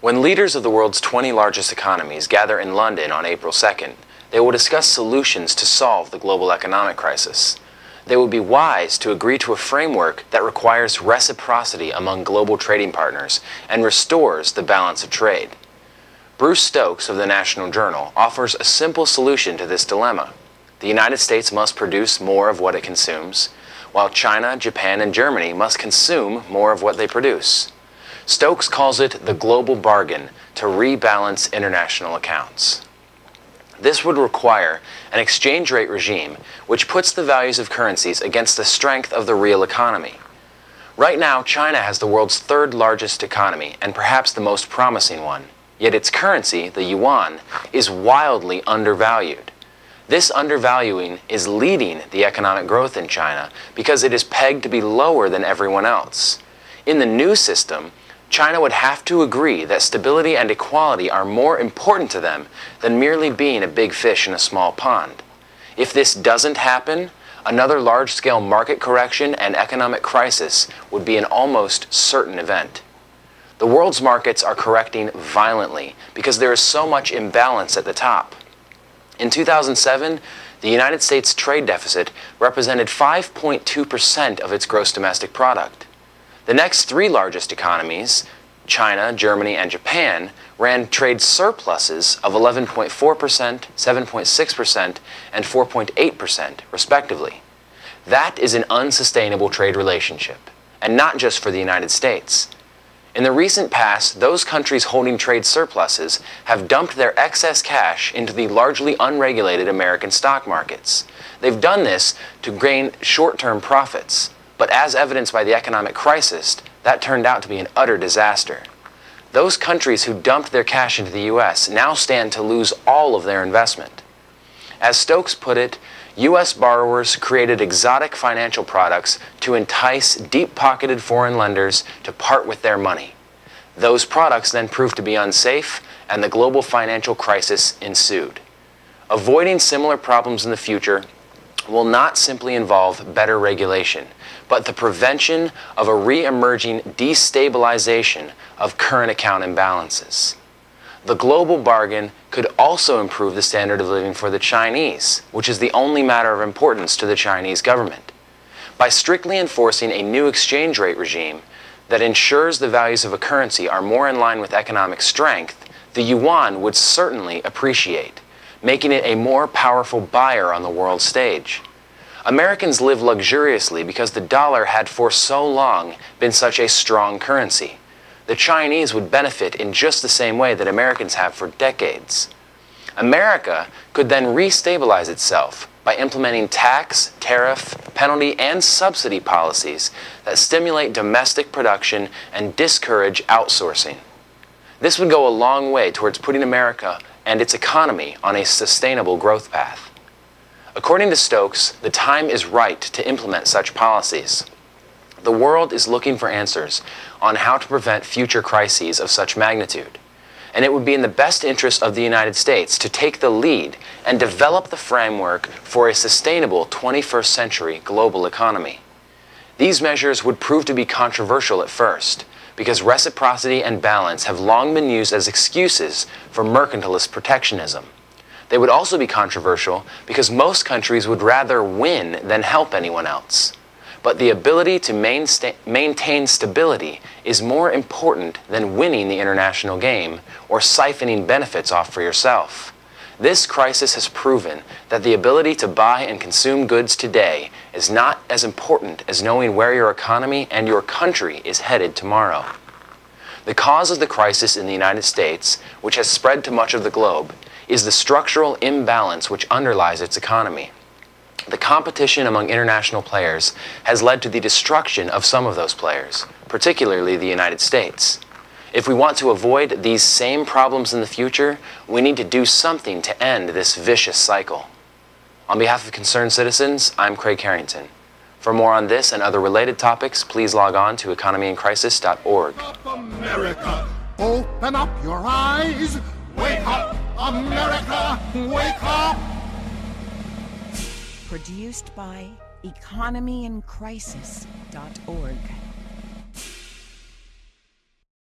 When leaders of the world's 20 largest economies gather in London on April 2nd, they will discuss solutions to solve the global economic crisis. They would be wise to agree to a framework that requires reciprocity among global trading partners and restores the balance of trade. Bruce Stokes of the National Journal offers a simple solution to this dilemma. The United States must produce more of what it consumes, while China, Japan, and Germany must consume more of what they produce. Stokes calls it the global bargain to rebalance international accounts. This would require an exchange rate regime which puts the values of currencies against the strength of the real economy. Right now, China has the world's third largest economy and perhaps the most promising one. Yet its currency, the yuan, is wildly undervalued. This undervaluing is leading the economic growth in China because it is pegged to be lower than everyone else. In the new system, China would have to agree that stability and equality are more important to them than merely being a big fish in a small pond. If this doesn't happen, another large-scale market correction and economic crisis would be an almost certain event. The world's markets are correcting violently because there is so much imbalance at the top. In 2007, the United States trade deficit represented 5.2% of its gross domestic product. The next three largest economies, China, Germany, and Japan, ran trade surpluses of 11.4%, 7.6%, and 4.8%, respectively. That is an unsustainable trade relationship, and not just for the United States. In the recent past, those countries holding trade surpluses have dumped their excess cash into the largely unregulated American stock markets. They've done this to gain short-term profits. But as evidenced by the economic crisis, that turned out to be an utter disaster. Those countries who dumped their cash into the U.S. now stand to lose all of their investment. As Stokes put it, U.S. borrowers created exotic financial products to entice deep-pocketed foreign lenders to part with their money. Those products then proved to be unsafe, and the global financial crisis ensued. Avoiding similar problems in the future will not simply involve better regulation, but the prevention of a re-emerging destabilization of current account imbalances. The global bargain could also improve the standard of living for the Chinese, which is the only matter of importance to the Chinese government. By strictly enforcing a new exchange rate regime that ensures the values of a currency are more in line with economic strength, the yuan would certainly appreciate, making it a more powerful buyer on the world stage. Americans live luxuriously because the dollar had for so long been such a strong currency. The Chinese would benefit in just the same way that Americans have for decades. America could then restabilize itself by implementing tax, tariff, penalty, and subsidy policies that stimulate domestic production and discourage outsourcing. This would go a long way towards putting America and its economy on a sustainable growth path. According to Stokes, the time is right to implement such policies. The world is looking for answers on how to prevent future crises of such magnitude, and it would be in the best interest of the United States to take the lead and develop the framework for a sustainable 21st century global economy. These measures would prove to be controversial at first, because reciprocity and balance have long been used as excuses for mercantilist protectionism. They would also be controversial because most countries would rather win than help anyone else. But the ability to maintain stability is more important than winning the international game or siphoning benefits off for yourself. This crisis has proven that the ability to buy and consume goods today is not as important as knowing where your economy and your country is headed tomorrow. The cause of the crisis in the United States, which has spread to much of the globe, is the structural imbalance which underlies its economy. The competition among international players has led to the destruction of some of those players, particularly the United States. If we want to avoid these same problems in the future, we need to do something to end this vicious cycle. On behalf of concerned citizens, I'm Craig Carrington. For more on this and other related topics, please log on to economyincrisis.org. America, open up your eyes. Wake up, America, wake up. Produced by economyincrisis.org.